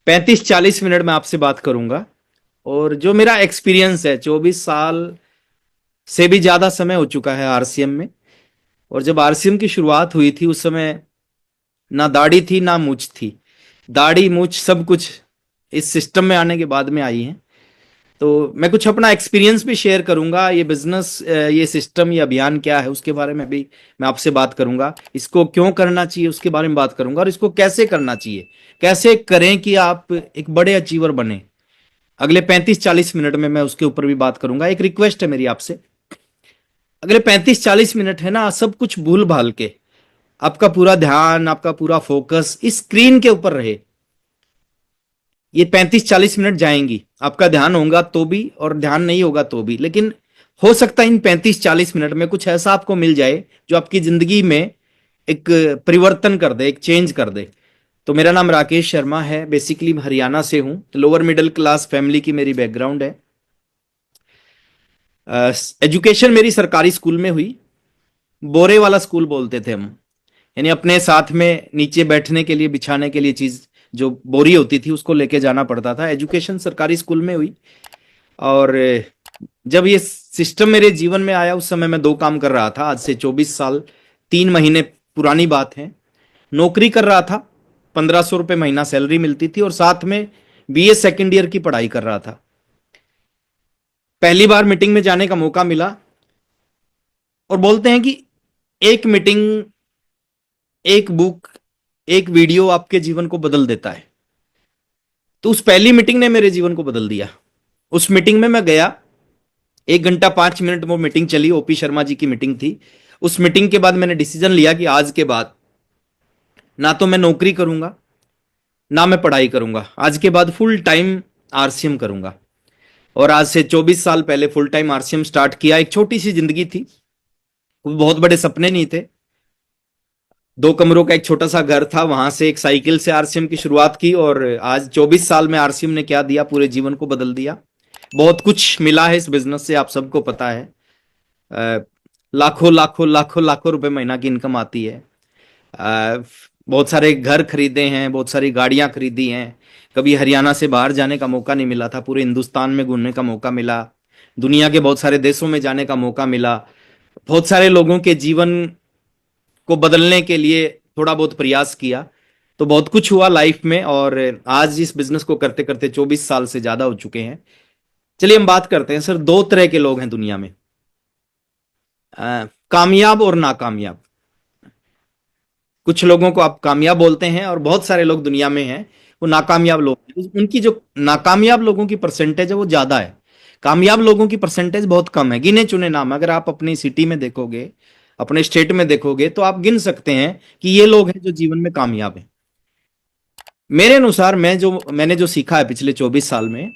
35-40 minute में आपसे बात करूंगा। और जो मेरा एक्सपीरियंस है, 24 साल से भी ज्यादा समय हो चुका है आरसीएम में। और जब आरसीएम की शुरुआत हुई थी उस समय ना दाढ़ी थी ना मूछ थी। दाढ़ी मूछ सब कुछ इस सिस्टम में आने के बाद में आई है। तो मैं कुछ अपना एक्सपीरियंस भी शेयर करूंगा। ये बिजनेस, ये सिस्टम, ये अभियान क्या है उसके बारे में भी मैं आपसे बात करूंगा। इसको क्यों करना चाहिए उसके बारे में बात करूंगा, और इसको कैसे करना चाहिए, कैसे करें कि आप एक बड़े अचीवर बने। अगले 35-40 मिनट में मैं उसके ऊपर भी बात करूंगा। एक रिक्वेस्ट है मेरी आपसे, अगले 35-40 मिनट है ना, सब कुछ भूल भाल के आपका पूरा ध्यान, आपका पूरा फोकस इस स्क्रीन के ऊपर रहे। ये 35-40 मिनट जाएंगी, आपका ध्यान होगा तो भी और ध्यान नहीं होगा तो भी, लेकिन हो सकता है इन 35-40 मिनट में कुछ ऐसा आपको मिल जाए जो आपकी जिंदगी में एक परिवर्तन कर दे, एक चेंज कर दे। तो मेरा नाम राकेश शर्मा है, बेसिकली हरियाणा से हूं। लोअर मिडिल क्लास फैमिली की मेरी बैकग्राउंड है। एजुकेशन मेरी सरकारी स्कूल में हुई। बोरे वाला स्कूल बोलते थे हम, यानी अपने साथ में नीचे बैठने के लिए, बिछाने के लिए चीज जो बोरी होती थी उसको लेके जाना पड़ता था। एजुकेशन सरकारी स्कूल में हुई। और जब ये सिस्टम मेरे जीवन में आया उस समय मैं दो काम कर रहा था। आज से 24 साल 3 महीने पुरानी बात है। नौकरी कर रहा था, 1500 रुपये महीना सैलरी मिलती थी, और साथ में बीए सेकेंड ईयर की पढ़ाई कर रहा था। पहली बार मीटिंग में जाने का मौका मिला, और बोलते हैं कि एक मीटिंग, एक बुक, एक वीडियो आपके जीवन को बदल देता है। तो उस पहली मीटिंग ने मेरे जीवन को बदल दिया। उस मीटिंग में मैं गया, 1 घंटा 5 मिनट वो मीटिंग चली। ओपी शर्मा जी की मीटिंग थी। उस मीटिंग के बाद मैंने डिसीजन लिया कि आज के बाद ना तो मैं नौकरी करूंगा, ना मैं पढ़ाई करूंगा। आज के बाद फुल टाइम आरसीएम करूंगा। और आज से 24 साल पहले फुल टाइम आरसीएम स्टार्ट किया। एक छोटी सी जिंदगी थी, बहुत बड़े सपने नहीं थे। 2 कमरों का एक छोटा सा घर था, वहां से एक साइकिल से आरसीएम की शुरुआत की। और आज 24 साल में आरसीएम ने क्या दिया, पूरे जीवन को बदल दिया। बहुत कुछ मिला है इस बिजनेस से, आप सबको पता है। लाखों लाखों लाखों लाखों रुपए महीना की इनकम आती है। बहुत सारे घर खरीदे हैं, बहुत सारी गाड़ियां खरीदी हैं। कभी हरियाणा से बाहर जाने का मौका नहीं मिला था, पूरे हिंदुस्तान में घूमने का मौका मिला। दुनिया के बहुत सारे देशों में जाने का मौका मिला। बहुत सारे लोगों के जीवन को बदलने के लिए थोड़ा बहुत प्रयास किया। तो बहुत कुछ हुआ लाइफ में, और आज इस बिजनेस को करते करते 24 साल से ज्यादा हो चुके हैं। चलिए हम बात करते हैं। सर, दो तरह के लोग हैं दुनिया में, कामयाब और नाकामयाब। कुछ लोगों को आप कामयाब बोलते हैं, और बहुत सारे लोग दुनिया में हैं वो नाकामयाब लोग हैं। उनकी जो नाकामयाब लोगों की परसेंटेज है वो ज्यादा है, कामयाब लोगों की परसेंटेज बहुत कम है। गिने चुने नाम, अगर आप अपनी सिटी में देखोगे, अपने स्टेट में देखोगे, तो आप गिन सकते हैं कि ये लोग हैं जो जीवन में कामयाब हैं। मेरे अनुसार मैंने जो सीखा है पिछले 24 साल में,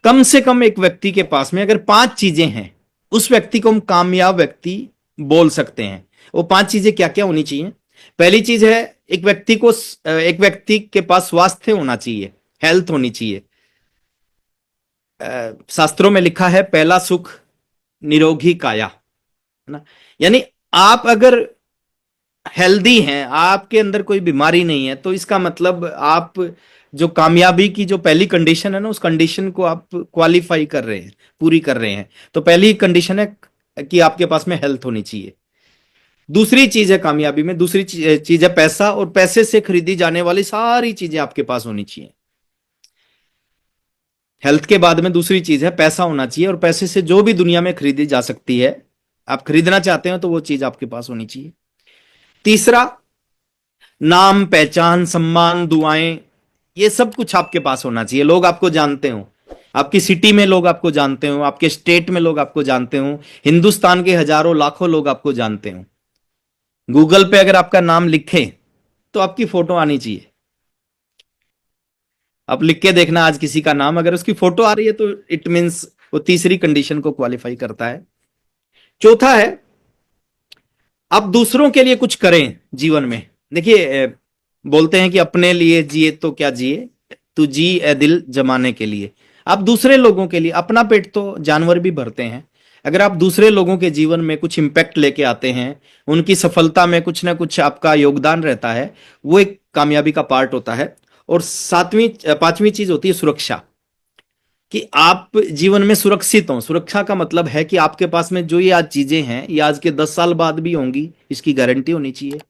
कम से कम एक व्यक्ति के पास में अगर 5 चीजें हैं, उस व्यक्ति को हम कामयाब व्यक्ति बोल सकते हैं। वो 5 चीजें क्या क्या होनी चाहिए? पहली चीज है, एक व्यक्ति के पास स्वास्थ्य होना चाहिए, हेल्थ होनी चाहिए। शास्त्रों में लिखा है, पहला सुख निरोगी काया, है ना। यानी आप अगर हेल्दी हैं, आपके अंदर कोई बीमारी नहीं है, तो इसका मतलब आप जो कामयाबी की जो पहली कंडीशन है ना, उस कंडीशन को आप क्वालिफाई कर रहे हैं, पूरी कर रहे हैं। तो पहली कंडीशन है कि आपके पास में हेल्थ होनी चाहिए। दूसरी चीज है कामयाबी में, दूसरी चीज है पैसा, और पैसे से खरीदी जाने वाली सारी चीजें आपके पास होनी चाहिए। हेल्थ के बाद में दूसरी चीज है पैसा होना चाहिए, और पैसे से जो भी दुनिया में खरीदी जा सकती है, आप खरीदना चाहते हो तो वो चीज आपके पास होनी चाहिए। तीसरा, नाम, पहचान, सम्मान, दुआएं, ये सब कुछ आपके पास होना चाहिए। लोग आपको जानते हो, आपकी सिटी में लोग आपको जानते हो, आपके स्टेट में लोग आपको जानते हो, हिंदुस्तान के हजारों लाखों लोग आपको जानते हो। गूगल पे अगर आपका नाम लिखे तो आपकी फोटो आनी चाहिए। आप लिख के देखना आज किसी का नाम, अगर उसकी फोटो आ रही है तो इट मीन्स वो तीसरी कंडीशन को क्वालिफाई करता है। चौथा है, आप दूसरों के लिए कुछ करें जीवन में। देखिए, बोलते हैं कि अपने लिए जिए तो क्या जिए, तू जी ए दिल जमाने के लिए। आप दूसरे लोगों के लिए, अपना पेट तो जानवर भी भरते हैं। अगर आप दूसरे लोगों के जीवन में कुछ इंपैक्ट लेके आते हैं, उनकी सफलता में कुछ ना कुछ आपका योगदान रहता है, वो एक कामयाबी का पार्ट होता है। और पांचवी चीज होती है सुरक्षा, कि आप जीवन में सुरक्षित हो। सुरक्षा का मतलब है कि आपके पास में जो ये आज चीजें हैं ये आज के 10 साल बाद भी होंगी, इसकी गारंटी होनी चाहिए।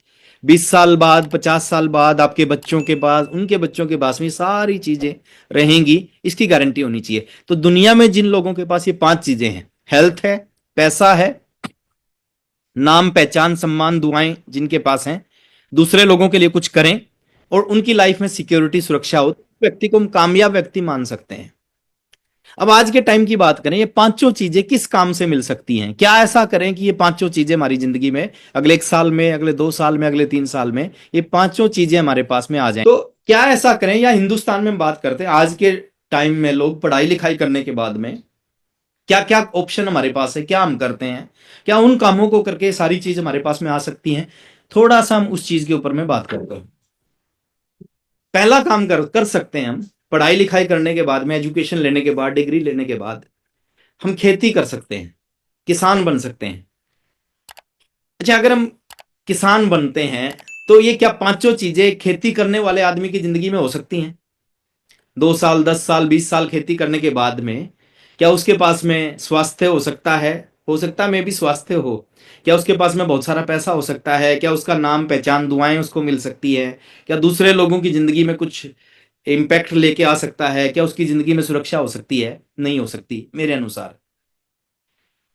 20 साल बाद, 50 साल बाद आपके बच्चों के पास, उनके बच्चों के पास में सारी चीजें रहेंगी, इसकी गारंटी होनी चाहिए। तो दुनिया में जिन लोगों के पास ये 5 चीजें हैं, हेल्थ है, पैसा है, नाम पहचान सम्मान दुआएं जिनके पास हैं, दूसरे लोगों के लिए कुछ करें, और उनकी लाइफ में सिक्योरिटी सुरक्षा हो, व्यक्ति को हम कामयाब व्यक्ति मान सकते हैं। अब आज के टाइम की बात करें, ये पांचों चीजें किस काम से मिल सकती हैं? क्या ऐसा करें कि ये पांचों चीजें हमारी जिंदगी में अगले 1 साल में, अगले 2 साल में, अगले 3 साल में ये पांचों चीजें हमारे पास में आ जाएं? तो क्या ऐसा करें, या हिंदुस्तान में बात करते हैं, आज के टाइम में लोग पढ़ाई लिखाई करने के बाद में क्या क्या ऑप्शन हमारे पास है, क्या हम करते हैं, क्या उन कामों को करके सारी चीज हमारे पास में आ सकती हैं? थोड़ा सा हम उस चीज के ऊपर में बात करते हैं। पहला काम कर सकते हैं हम, पढ़ाई लिखाई करने के बाद में, एजुकेशन लेने के बाद, डिग्री लेने के बाद हम खेती कर सकते हैं, किसान बन सकते हैं। अच्छा, अगर हम किसान बनते हैं तो ये क्या पांचों चीजें खेती करने वाले आदमी की जिंदगी में हो सकती हैं? 2 साल, 10 साल, 20 साल खेती करने के बाद में क्या उसके पास में स्वास्थ्य हो सकता है? हो सकता है, में भी स्वास्थ्य हो। क्या उसके पास में बहुत सारा पैसा हो सकता है? क्या उसका नाम पहचान दुआएं उसको मिल सकती है? क्या दूसरे लोगों की जिंदगी में कुछ इम्पैक्ट लेके आ सकता है? क्या उसकी जिंदगी में सुरक्षा हो सकती है? नहीं हो सकती मेरे अनुसार।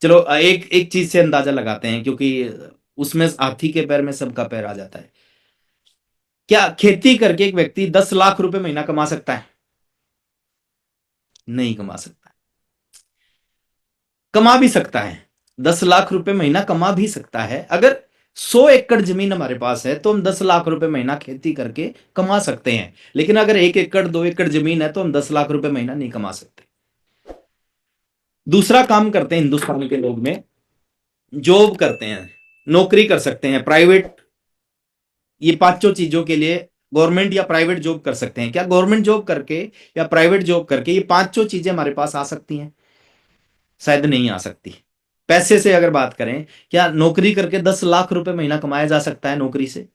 चलो एक एक चीज से अंदाजा लगाते हैं, क्योंकि उसमें हाथी के पैर में सबका पैर आ जाता है। क्या खेती करके एक व्यक्ति 10 लाख रुपए महीना कमा सकता है? नहीं कमा सकता। कमा भी सकता है, 10 लाख रुपए महीना कमा भी सकता है। अगर 100 एकड़ जमीन हमारे पास है तो हम 10 लाख रुपए महीना खेती करके कमा सकते हैं। लेकिन अगर 1 एकड़ 2 एकड़ जमीन है तो हम 10 लाख रुपए महीना नहीं कमा सकते। दूसरा काम करते हैं हिंदुस्तान के लोग में, जॉब करते हैं, नौकरी कर सकते हैं, प्राइवेट। ये पांचों चीजों के लिए गवर्नमेंट या प्राइवेट जॉब कर सकते हैं। क्या गवर्नमेंट जॉब करके या प्राइवेट जॉब करके ये पांचों चीजें हमारे पास आ सकती हैं? शायद नहीं आ सकती। पैसे से अगर बात करें, क्या नौकरी करके 10 लाख रुपए महीना कमाया जा सकता है नौकरी से?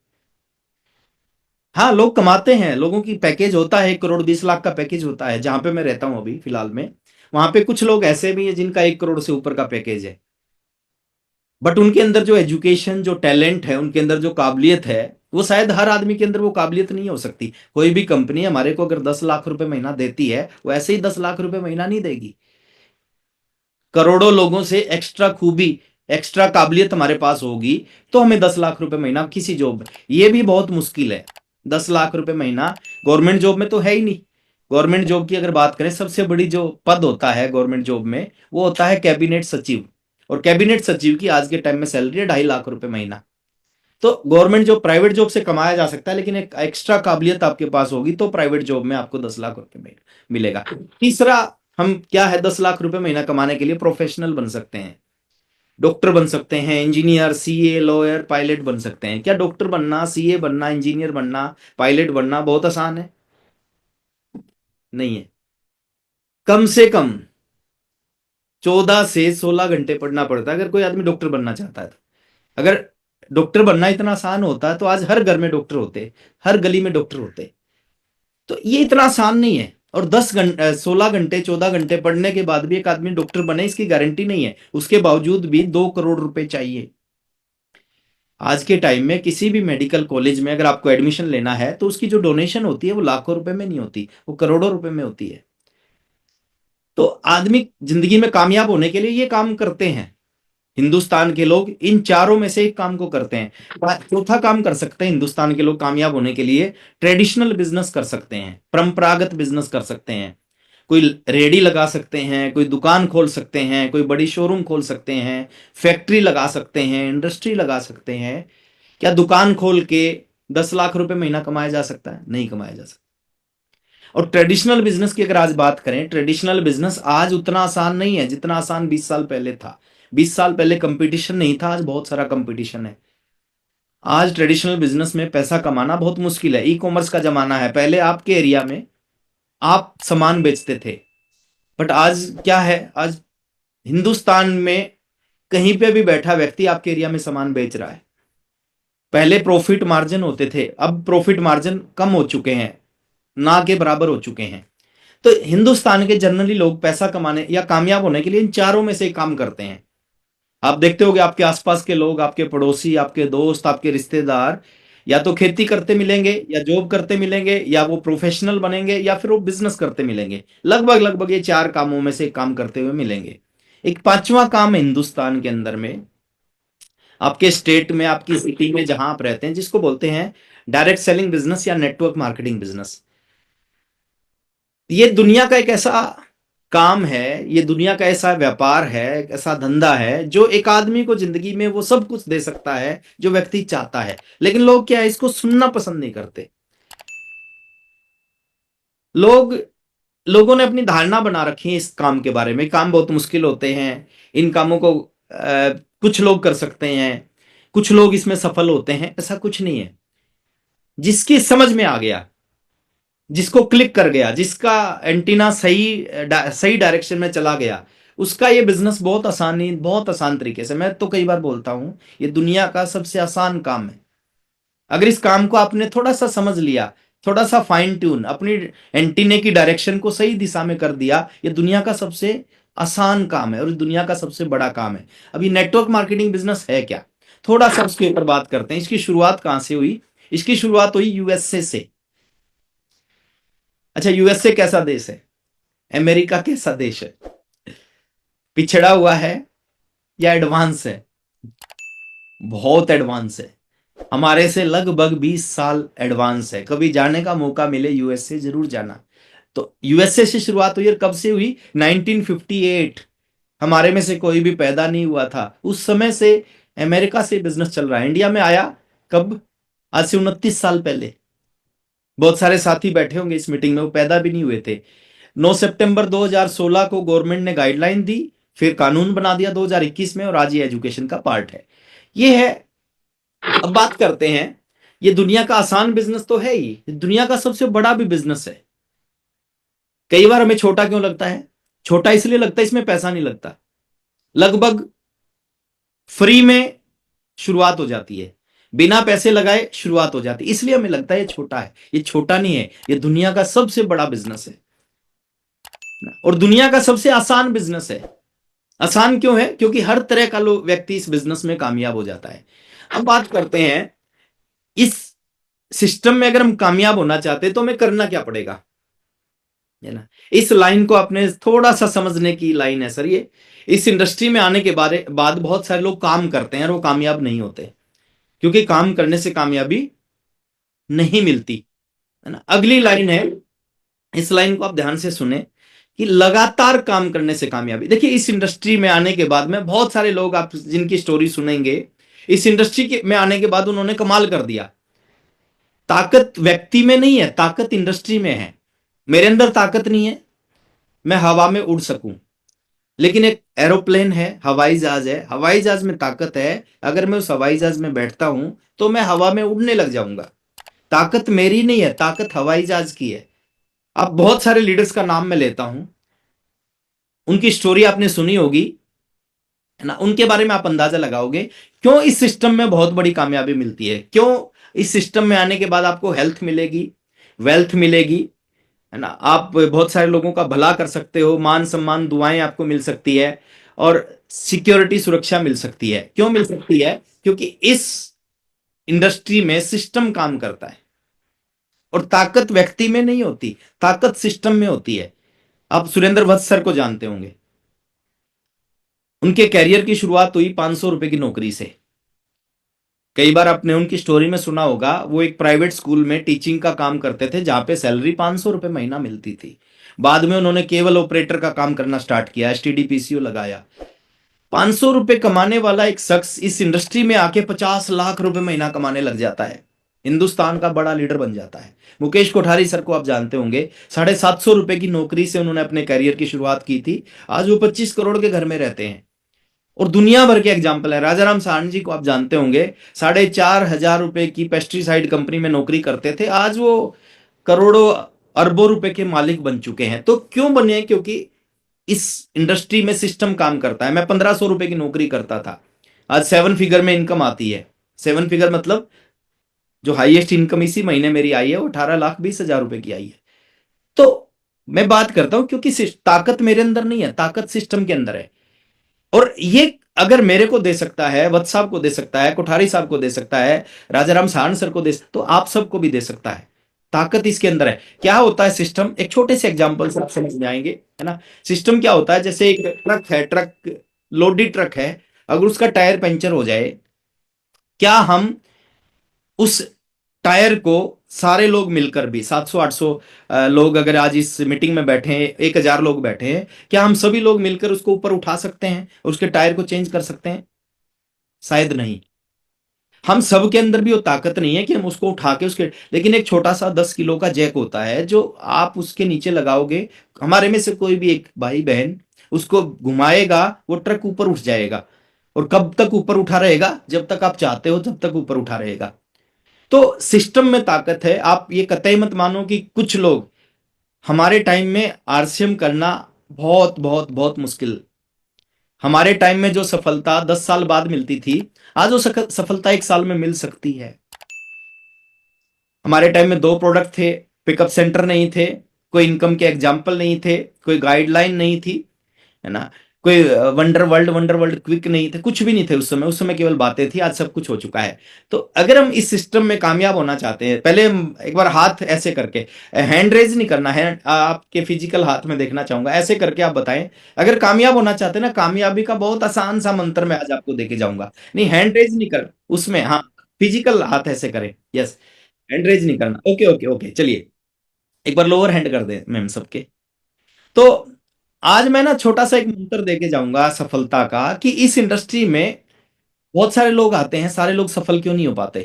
हाँ, लोग कमाते हैं, लोगों की पैकेज होता है, 1 करोड़ 20 लाख का पैकेज होता है। जहां पे मैं रहता हूं अभी फिलहाल में, वहां पे कुछ लोग ऐसे भी हैं जिनका 1 करोड़ से ऊपर का पैकेज है। बट उनके अंदर जो एजुकेशन, जो टैलेंट है, उनके अंदर जो काबिलियत है, वो शायद हर आदमी के अंदर वो काबिलियत नहीं हो सकती। कोई भी कंपनी हमारे को अगर 10 लाख रुपए महीना देती है, वो ऐसे ही 10 लाख रुपए महीना नहीं देगी। करोड़ों लोगों से एक्स्ट्रा खूबी, एक्स्ट्रा काबिलियत हमारे पास होगी तो हमें 10 लाख रुपए महीना किसी जॉब में, ये भी बहुत मुश्किल है। 10 लाख रुपए महीना गवर्नमेंट जॉब में तो है ही नहीं। गवर्नमेंट जॉब की अगर बात करें, सबसे बड़ी जो पद होता है गवर्नमेंट जॉब में, वो होता है कैबिनेट सचिव। और कैबिनेट सचिव की आज के टाइम में सैलरी है 2.5 लाख रुपए महीना। तो गवर्नमेंट जॉब, प्राइवेट जॉब से कमाया जा सकता है, लेकिन एक एक्स्ट्रा काबिलियत आपके पास होगी तो प्राइवेट जॉब में आपको 10 लाख रुपए महीना मिलेगा। तीसरा, हम क्या है, 10 लाख रुपए महीना कमाने के लिए प्रोफेशनल बन सकते हैं। डॉक्टर बन सकते हैं, इंजीनियर, सीए, लॉयर, पायलट बन सकते हैं। क्या डॉक्टर बनना, सीए बनना, इंजीनियर बनना, पायलट बनना बहुत आसान है? नहीं है। कम से कम 14 से 16 घंटे पढ़ना पड़ता है अगर कोई आदमी डॉक्टर बनना चाहता है तो। अगर डॉक्टर बनना इतना आसान होता है तो आज हर घर में डॉक्टर होते, हर गली में डॉक्टर होते। तो ये इतना आसान नहीं है। और 10 घंटे, 16 घंटे, 14 घंटे पढ़ने के बाद भी एक आदमी डॉक्टर बने, इसकी गारंटी नहीं है। उसके बावजूद भी 2 करोड़ रुपए चाहिए। आज के टाइम में किसी भी मेडिकल कॉलेज में अगर आपको एडमिशन लेना है तो उसकी जो डोनेशन होती है वो लाखों रुपए में नहीं होती, वो करोड़ों रुपए में होती है। तो आदमी जिंदगी में कामयाब होने के लिए ये काम करते हैं। हिंदुस्तान के लोग इन चारों में से एक काम को करते हैं। चौथा काम कर सकते हैं हिंदुस्तान के लोग कामयाब होने के लिए, ट्रेडिशनल बिजनेस कर सकते हैं, परंपरागत बिजनेस कर सकते हैं। कोई रेडी लगा सकते हैं, कोई दुकान खोल सकते हैं, कोई बड़ी शोरूम खोल सकते हैं, फैक्ट्री लगा सकते हैं, इंडस्ट्री लगा सकते हैं। क्या दुकान खोल के 10 लाख रुपए महीना कमाया जा सकता है? नहीं कमाया जा सकता। और ट्रेडिशनल बिजनेस की अगर आज बात करें, ट्रेडिशनल बिजनेस आज उतना आसान नहीं है जितना आसान 20 साल पहले था। 20 साल पहले कंपटीशन नहीं था, आज बहुत सारा कंपटीशन है। आज ट्रेडिशनल बिजनेस में पैसा कमाना बहुत मुश्किल है। ई कॉमर्स का जमाना है। पहले आपके एरिया में आप सामान बेचते थे, बट आज क्या है, आज हिंदुस्तान में कहीं पे भी बैठा व्यक्ति आपके एरिया में सामान बेच रहा है। पहले प्रॉफिट मार्जिन होते थे, अब प्रॉफिट मार्जिन कम हो चुके हैं। ना के बराबर हो चुके हैं। तो हिंदुस्तान के जनरली लोग पैसा कमाने या कामयाब होने के लिए इन चारों में से एक काम करते हैं। आप देखते होंगे आपके आसपास के लोग, आपके पड़ोसी, आपके दोस्त, आपके रिश्तेदार या तो खेती करते मिलेंगे या जॉब करते मिलेंगे या वो प्रोफेशनल बनेंगे या फिर वो बिजनेस करते मिलेंगे। लगभग लगभग ये चार कामों में से एक काम करते हुए मिलेंगे। एक पांचवा काम है हिंदुस्तान के अंदर में, आपके स्टेट में, आपकी सिटी में जहां आप रहते हैं, जिसको बोलते हैं डायरेक्ट सेलिंग बिजनेस या नेटवर्क मार्केटिंग बिजनेस। ये दुनिया का एक ऐसा काम है, ये दुनिया का ऐसा व्यापार है, एक ऐसा धंधा है जो एक आदमी को जिंदगी में वो सब कुछ दे सकता है जो व्यक्ति चाहता है। लेकिन लोग क्या है, इसको सुनना पसंद नहीं करते। लोगों ने अपनी धारणा बना रखी है इस काम के बारे में, काम बहुत मुश्किल होते हैं, इन कामों को कुछ लोग कर सकते हैं, कुछ लोग इसमें सफल होते हैं। ऐसा कुछ नहीं है। जिसकी समझ में आ गया, जिसको क्लिक कर गया, जिसका एंटीना सही डायरेक्शन में चला गया, उसका ये बिजनेस बहुत आसान तरीके से, मैं तो कई बार बोलता हूं ये दुनिया का सबसे आसान काम है। अगर इस काम को आपने थोड़ा सा समझ लिया, थोड़ा सा फाइन ट्यून अपनी एंटीने की डायरेक्शन को सही दिशा में कर दिया, ये दुनिया का सबसे आसान काम है और दुनिया का सबसे बड़ा काम है। अभी नेटवर्क मार्केटिंग बिजनेस है क्या, थोड़ा सा उसके ऊपर बात करते हैं। इसकी शुरुआत कहां से हुई? इसकी शुरुआत हुई यूएसए से। अच्छा, यूएसए कैसा देश है? अमेरिका कैसा देश है? पिछड़ा हुआ है या एडवांस है? बहुत एडवांस है, हमारे से लगभग 20 साल एडवांस है। कभी जाने का मौका मिले यूएसए, जरूर जाना। तो यूएसए से शुरुआत हुई और कब से हुई? 1958। हमारे में से कोई भी पैदा नहीं हुआ था उस समय से अमेरिका से बिजनेस चल रहा है। इंडिया में आया कब? आज से 29 साल पहले। बहुत सारे साथी बैठे होंगे इस मीटिंग में, वो पैदा भी नहीं हुए थे। 9 सितंबर 2016 को गवर्नमेंट ने गाइडलाइन दी, फिर कानून बना दिया 2021 में, और आज ये एजुकेशन का पार्ट है। ये है। अब बात करते हैं, ये दुनिया का आसान बिजनेस तो है ही, दुनिया का सबसे बड़ा भी बिजनेस है। कई बार हमें छोटा क्यों लगता है? छोटा इसलिए लगता है इसमें पैसा नहीं लगता, लगभग फ्री में शुरुआत हो जाती है, बिना पैसे लगाए शुरुआत हो जाती है, इसलिए हमें लगता है ये छोटा है। ये छोटा नहीं है, ये दुनिया का सबसे बड़ा बिजनेस है और दुनिया का सबसे आसान बिजनेस है। आसान क्यों है? क्योंकि हर तरह का लोग व्यक्ति इस बिजनेस में कामयाब हो जाता है। अब बात करते हैं, इस सिस्टम में अगर हम कामयाब होना चाहते हैं तो हमें करना क्या पड़ेगा, है ना? इस लाइन को आपने थोड़ा सा समझने की लाइन है सर ये। इस इंडस्ट्री में आने के बाद बहुत सारे लोग काम करते हैं और वो कामयाब नहीं होते, क्योंकि काम करने से कामयाबी नहीं मिलती, है ना? अगली लाइन है, इस लाइन को आप ध्यान से सुने कि लगातार काम करने से कामयाबी। देखिए, इस इंडस्ट्री में आने के बाद में बहुत सारे लोग आप जिनकी स्टोरी सुनेंगे, इस इंडस्ट्री में आने के बाद उन्होंने कमाल कर दिया। ताकत व्यक्ति में नहीं है, ताकत इंडस्ट्री में है। मेरे अंदर ताकत नहीं है, मैं हवा में उड़ सकूं, लेकिन एक एरोप्लेन है, हवाई जहाज है, हवाई जहाज में ताकत है। अगर मैं उस हवाई जहाज में बैठता हूं तो मैं हवा में उड़ने लग जाऊंगा। ताकत मेरी नहीं है, ताकत हवाई जहाज की है। अब बहुत सारे लीडर्स का नाम मैं लेता हूं, उनकी स्टोरी आपने सुनी होगी, है ना? उनके बारे में आप अंदाजा लगाओगे क्यों इस सिस्टम में बहुत बड़ी कामयाबी मिलती है, क्यों इस सिस्टम में आने के बाद आपको हेल्थ मिलेगी, वेल्थ मिलेगी, है ना? आप बहुत सारे लोगों का भला कर सकते हो, मान सम्मान दुआएं आपको मिल सकती है और सिक्योरिटी सुरक्षा मिल सकती है। क्यों मिल सकती है? क्योंकि इस इंडस्ट्री में सिस्टम काम करता है और ताकत व्यक्ति में नहीं होती, ताकत सिस्टम में होती है। आप सुरेंद्र वत्स सर को जानते होंगे, उनके कैरियर की शुरुआत हुई 500 रुपए की नौकरी से। कई बार आपने उनकी स्टोरी में सुना होगा, वो एक प्राइवेट स्कूल में टीचिंग का काम करते थे जहां पे सैलरी 500 रुपए महीना मिलती थी। बाद में उन्होंने केबल ऑपरेटर का काम करना स्टार्ट किया, एसटीडी पीसीओ लगाया। 500 रुपए कमाने वाला एक शख्स इस इंडस्ट्री में आके 50 लाख रुपए महीना कमाने लग जाता है, हिंदुस्तान का बड़ा लीडर बन जाता है। मुकेश कोठारी सर को आप जानते होंगे, 750 रुपए की नौकरी से उन्होंने अपने करियर की शुरुआत की थी। आज वो 25 करोड़ के घर में रहते हैं और दुनिया भर के एग्जाम्पल है। राजाराम साहनी जी को आप जानते होंगे, 4,500 रुपए की पेस्टिसाइड कंपनी में नौकरी करते थे, आज वो करोड़ों अरबों रुपए के मालिक बन चुके हैं। तो क्यों बने? क्योंकि इस इंडस्ट्री में सिस्टम काम करता है। मैं 1500 रुपए की नौकरी करता था, आज 7 फिगर में इनकम आती है। 7 फिगर मतलब जो हाईएस्ट इनकम इसी महीने मेरी आई है वो 18,20,000 रुपए की आई है। तो मैं बात करता हूं क्योंकि ताकत मेरे अंदर नहीं है, ताकत सिस्टम के अंदर है। और ये अगर मेरे को दे सकता है, वत्स साहब को दे सकता है, कोठारी साहब को दे सकता है, राजा राम साहन सर को दे सकता, तो आप सबको भी दे सकता है। ताकत इसके अंदर है। क्या होता है सिस्टम, एक छोटे से एग्जांपल से आप समझ में आएंगे, है ना। सिस्टम क्या होता है, जैसे एक ट्रक है, ट्रक लोडेड ट्रक है, अगर उसका टायर पंचर हो जाए, क्या हम उस टायर को सारे लोग मिलकर भी 700-800 लोग अगर आज इस मीटिंग में बैठे हैं, 1000 लोग बैठे हैं, क्या हम सभी लोग मिलकर उसको ऊपर उठा सकते हैं और उसके टायर को चेंज कर सकते हैं? शायद नहीं। हम सब के अंदर भी वो ताकत नहीं है कि हम उसको उठा के उसके, लेकिन एक छोटा सा 10 किलो का जैक होता है जो आप उसके नीचे लगाओगे, हमारे में से कोई भी एक भाई बहन उसको घुमाएगा, वो ट्रक ऊपर उठ जाएगा। और कब तक ऊपर उठा रहेगा? जब तक आप चाहते हो तब तक ऊपर उठा रहेगा। तो सिस्टम में ताकत है। आप ये कतई मत मानो कि कुछ लोग, हमारे टाइम में आरसीएम करना बहुत बहुत बहुत मुश्किल, हमारे टाइम में जो सफलता 10 साल बाद मिलती थी, आज वो सफलता 1 साल में मिल सकती है। हमारे टाइम में 2 प्रोडक्ट थे, पिकअप सेंटर नहीं थे, कोई इनकम के एग्जाम्पल नहीं थे, कोई गाइडलाइन नहीं थी, है ना, कोई वंडर वर्ल्ड क्विक नहीं थे, कुछ भी नहीं थे उस समय। उस समय केवल बातें थी, आज सब कुछ हो चुका है। तो अगर हम इस सिस्टम में कामयाब होना चाहते हैं, पहले हम एक बार हाथ ऐसे करके, हैंड रेज नहीं करना है, आपके फिजिकल हाथ में देखना चाहूंगा, ऐसे करके आप बताएं। अगर कामयाब होना चाहते हैं ना, कामयाबी का बहुत आसान सा मंत्र मैं आज आपको देके जाऊंगा। नहीं, हैंड रेज नहीं कर उसमें, हाँ, फिजिकल हाथ ऐसे करें, यस, हैंड रेज नहीं करना। ओके ओके ओके, चलिए एक बार लोअर हैंड कर दे मैम सबके। तो आज मैं ना छोटा सा एक मंत्र देके जाऊंगा सफलता का, कि इस इंडस्ट्री में बहुत सारे लोग आते हैं, सारे लोग सफल क्यों नहीं हो पाते?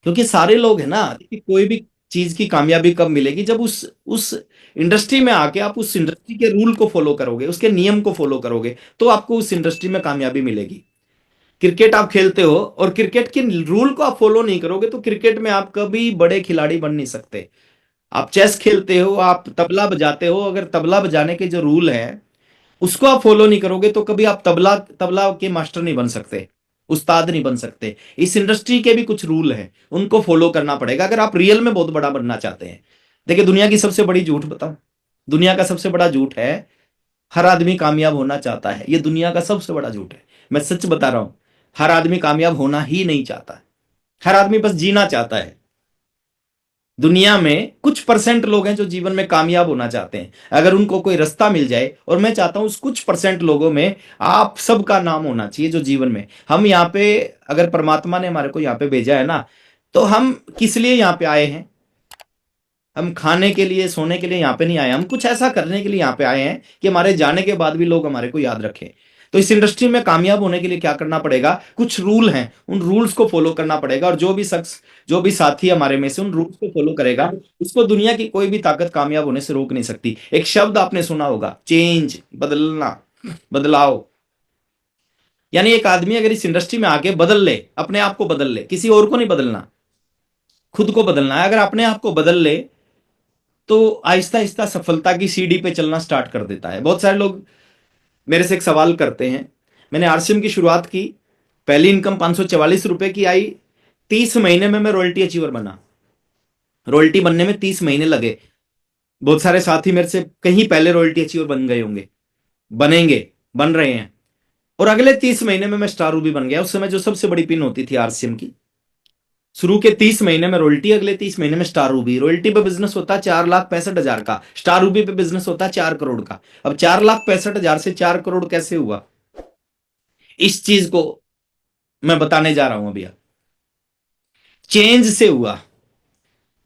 क्योंकि सारे लोग है ना, कि कोई भी चीज की कामयाबी कब मिलेगी, जब उस इंडस्ट्री में आके आप उस इंडस्ट्री के रूल को फॉलो करोगे, उसके नियम को फॉलो करोगे, तो आपको उस इंडस्ट्री में कामयाबी मिलेगी। क्रिकेट आप खेलते हो और क्रिकेट के रूल को आप फॉलो नहीं करोगे, तो क्रिकेट में आप कभी बड़े खिलाड़ी बन नहीं सकते। आप चेस खेलते हो, आप तबला बजाते हो, अगर तबला बजाने के जो रूल है उसको आप फॉलो नहीं करोगे, तो कभी आप तबला तबला के मास्टर नहीं बन सकते, उस्ताद नहीं बन सकते। इस इंडस्ट्री के भी कुछ रूल हैं, उनको फॉलो करना पड़ेगा अगर आप रियल में बहुत बड़ा बनना चाहते हैं। देखिए, दुनिया की सबसे बड़ी झूठ बताऊं, दुनिया का सबसे बड़ा झूठ है, हर आदमी कामयाब होना चाहता है। ये दुनिया का सबसे बड़ा झूठ है, मैं सच बता रहा हूं। हर आदमी कामयाब होना ही नहीं चाहता, हर आदमी बस जीना चाहता है। दुनिया में कुछ परसेंट लोग हैं जो जीवन में कामयाब होना चाहते हैं। अगर उनको कोई रास्ता मिल जाए, और मैं चाहता हूं उस कुछ परसेंट लोगों में आप सबका नाम होना चाहिए, जो जीवन में, हम यहाँ पे, अगर परमात्मा ने हमारे को यहाँ पे भेजा है ना, तो हम किस लिए यहाँ पे आए हैं? हम खाने के लिए, सोने के लिए यहाँ पे नहीं आए, हम कुछ ऐसा करने के लिए यहाँ पे आए हैं कि हमारे जाने के बाद भी लोग हमारे को याद रखें। तो इस इंडस्ट्री में कामयाब होने के लिए क्या करना पड़ेगा? कुछ रूल हैं, उन रूल्स को फॉलो करना पड़ेगा, और जो भी शख्स, जो भी साथी हमारे में से उन रूल्स को फॉलो करेगा, उसको दुनिया की कोई भी ताकत कामयाब होने से रोक नहीं सकती। एक शब्द आपने सुना होगा, चेंज, बदलना, बदलाव। यानी एक आदमी अगर इस इंडस्ट्री में आके बदल ले, अपने आप को बदल ले, किसी और को नहीं बदलना, खुद को बदलना है। अगर अपने आप को बदल ले, तो आहिस्ता आहिस्ता सफलता की सीढ़ी पे चलना स्टार्ट कर देता है। बहुत सारे लोग मेरे से एक सवाल करते हैं, मैंने आरसीएम की शुरुआत की, पहली इनकम 544 रुपए की आई, 30 महीने में मैं रॉयल्टी अचीवर बना। रॉयल्टी बनने में 30 महीने लगे। बहुत सारे साथी मेरे से कहीं पहले रॉयल्टी अचीवर बन गए होंगे, बनेंगे, बन रहे हैं। और अगले 30 महीने में मैं स्टार रूबी बन गया। उस समय जो सबसे बड़ी पिन होती थी आरसीएम की, शुरू के 30 महीने में रॉयल्टी, अगले 30 महीने में स्टार रूबी। रॉयल्टी पे बिजनेस होता है 4,65,000 का, स्टार रूबी पे बिजनेस होता है 4 करोड़ का। अब 4,65,000 से 4 करोड़ कैसे हुआ, इस चीज को मैं बताने जा रहा हूं अभी। चेंज से हुआ,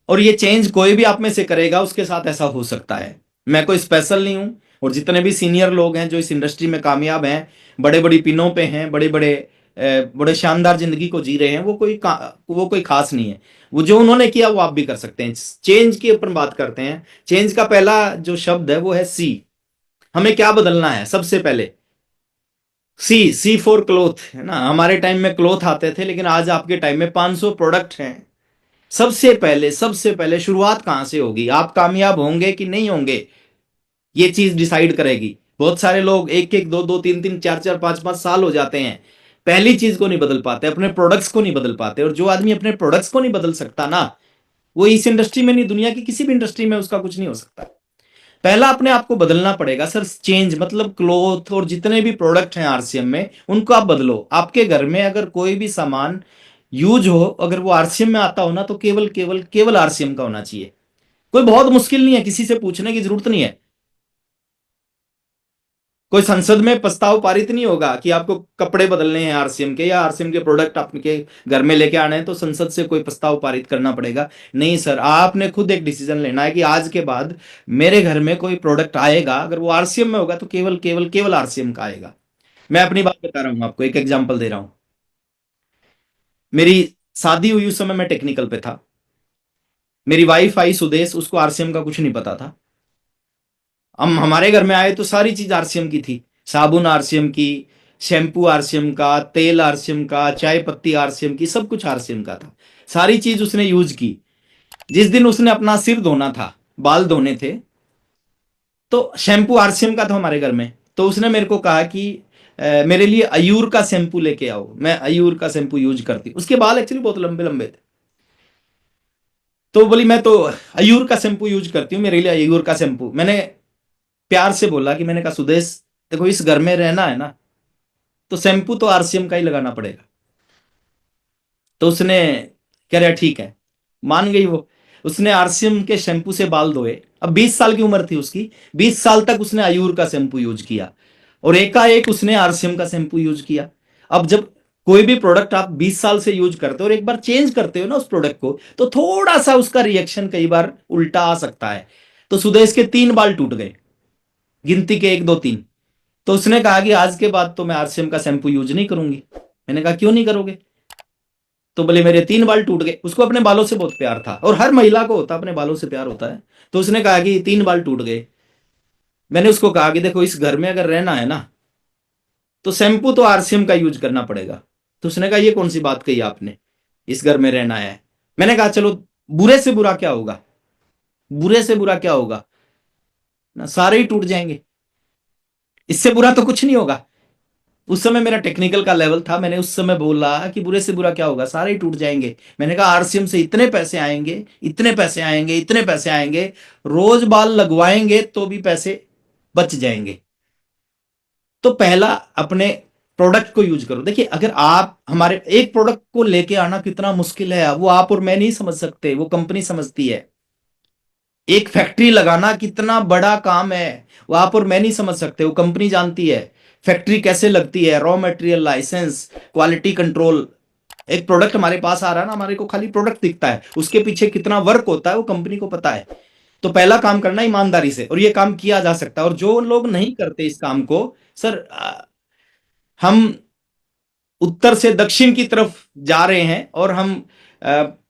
और ये चेंज कोई भी आप में से करेगा, उसके साथ ऐसा हो सकता है। मैं कोई स्पेशल नहीं हूं, और जितने भी सीनियर लोग हैं जो इस इंडस्ट्री में कामयाब हैं, बड़े बड़ी पिनों पे हैं, बड़े बड़े बड़े शानदार जिंदगी को जी रहे हैं, वो कोई खास नहीं है। वो जो उन्होंने किया वो आप भी कर सकते हैं। चेंज की अपन बात करते हैं। चेंज का पहला जो शब्द है वो है सी। हमें क्या बदलना है? सबसे पहले सी फॉर क्लोथ, है ना। हमारे टाइम में क्लोथ आते थे, लेकिन आज आपके टाइम में 500 प्रोडक्ट हैं। सबसे पहले शुरुआत कहां से होगी? आप कामयाब होंगे कि नहीं होंगे, ये चीज डिसाइड करेगी। बहुत सारे लोग एक एक, दो दो, तीन तीन, चार चार, पांच पांच साल हो जाते हैं, पहली चीज को नहीं बदल पाते, अपने प्रोडक्ट्स को नहीं बदल पाते। और जो आदमी अपने प्रोडक्ट्स को नहीं बदल सकता ना, वो इस इंडस्ट्री में नहीं, दुनिया की किसी भी इंडस्ट्री में उसका कुछ नहीं हो सकता। पहला अपने आप को बदलना पड़ेगा सर। चेंज मतलब क्लोथ और जितने भी प्रोडक्ट हैं आरसीएम में, उनको आप बदलो। आपके घर में अगर कोई भी सामान यूज हो, अगर वो आरसीएम में आता हो ना, तो केवल केवल केवल आरसीएम का होना चाहिए। कोई बहुत मुश्किल नहीं है, किसी से पूछने की जरूरत नहीं है। कोई संसद में प्रस्ताव पारित नहीं होगा कि आपको कपड़े बदलने हैं आरसीएम के, या आरसीएम के प्रोडक्ट आपके घर में लेके आने हैं तो संसद से कोई प्रस्ताव पारित करना पड़ेगा। नहीं सर, आपने खुद एक डिसीजन लेना है कि आज के बाद मेरे घर में कोई प्रोडक्ट आएगा, अगर वो आरसीएम में होगा तो केवल केवल केवल आरसीएम का आएगा। मैं अपनी बात बता रहा हूं, आपको एक एग्जाम्पल दे रहा हूं। मेरी शादी हुई उस समय मैं टेक्निकल पे था। मेरी वाइफ आई सुदेश, उसको आरसीएम का कुछ नहीं पता था। हम हमारे घर में आए तो सारी चीज आरसीएम की थी। साबुन आरसीएम की, शैम्पू आरसीएम का, तेल आरसीएम का, चाय पत्ती आरसीएम की, सब कुछ आरसीएम का था। सारी चीज उसने यूज की। जिस दिन उसने अपना सिर धोना था, बाल धोने थे, तो शैम्पू आरसीएम का था हमारे घर में। तो उसने मेरे को कहा कि मेरे लिए अयूर का शैम्पू लेके आओ। मैं अयूर का शैम्पू यूज करती। उसके बाल एक्चुअली बहुत लंबे लंबे थे। तो बोली मैं तो अयूर का शैम्पू यूज करती हूँ, मेरे लिए अयूर का शैम्पू। मैंने प्यार से बोला कि, मैंने कहा सुदेश देखो, इस घर में रहना है ना, तो शैम्पू तो आरसीएम का ही लगाना पड़ेगा। तो उसने कह रहा ठीक है, मान गई वो। उसने आरसीएम के शैम्पू से बाल धोए। अब 20 साल की उम्र थी उसकी, 20 साल तक उसने आयूर का शैम्पू यूज किया, और एकाएक उसने आरसीएम का शैम्पू यूज किया। अब जब कोई भी प्रोडक्ट आप 20 साल से यूज करते हो और एक बार चेंज करते हो ना उस प्रोडक्ट को, तो थोड़ा सा उसका रिएक्शन कई बार उल्टा आ सकता है। तो सुदेश के 3 बाल टूट गए, गिनती के 1 2 3। तो उसने कहा कि आज के बाद तो मैं आरसीएम का शैम्पू यूज नहीं करूंगी। मैंने कहा क्यों नहीं करोगे? तो बोले मेरे 3 बाल टूट गए। उसको अपने बालों से बहुत प्यार था, और हर महिला को होता, अपने बालों से प्यार होता है। तो उसने कहा कि 3 बाल टूट गए। मैंने उसको कहा कि देखो, इस घर में अगर रहना है ना, तो शैम्पू तो आरसीएम का यूज करना पड़ेगा। तो उसने कहा ये कौन सी बात कही आपने, इस घर में रहना है। मैंने कहा चलो, बुरे से बुरा क्या होगा, बुरे से बुरा क्या होगा ना, सारे ही टूट जाएंगे, इससे बुरा तो कुछ नहीं होगा। उस समय मेरा टेक्निकल का लेवल था। मैंने उस समय बोला कि बुरे से बुरा क्या होगा, सारे ही टूट जाएंगे। मैंने कहा आरसीएम से इतने पैसे आएंगे, इतने पैसे आएंगे, इतने पैसे आएंगे, रोज बाल लगवाएंगे तो भी पैसे बच जाएंगे। तो पहला अपने प्रोडक्ट को यूज करो। देखिए, अगर आप हमारे एक प्रोडक्ट को लेके आना कितना मुश्किल है, वो आप और मैं नहीं समझ सकते, वो कंपनी समझती है। एक फैक्ट्री लगाना कितना बड़ा काम है, वो आप और मैं नहीं समझ सकते, वो कंपनी जानती है फैक्ट्री कैसे लगती है। Raw material, licence, quality control. एक प्रोडक्ट हमारे पास आ रहा है ना, हमारे को खाली प्रोडक्ट दिखता है, उसके पीछे कितना वर्क होता है वो कंपनी को पता है। तो पहला काम करना ईमानदारी से, और ये काम किया जा सकता है। और जो लोग नहीं करते इस काम को, सर हम उत्तर से दक्षिण की तरफ जा रहे हैं, और हम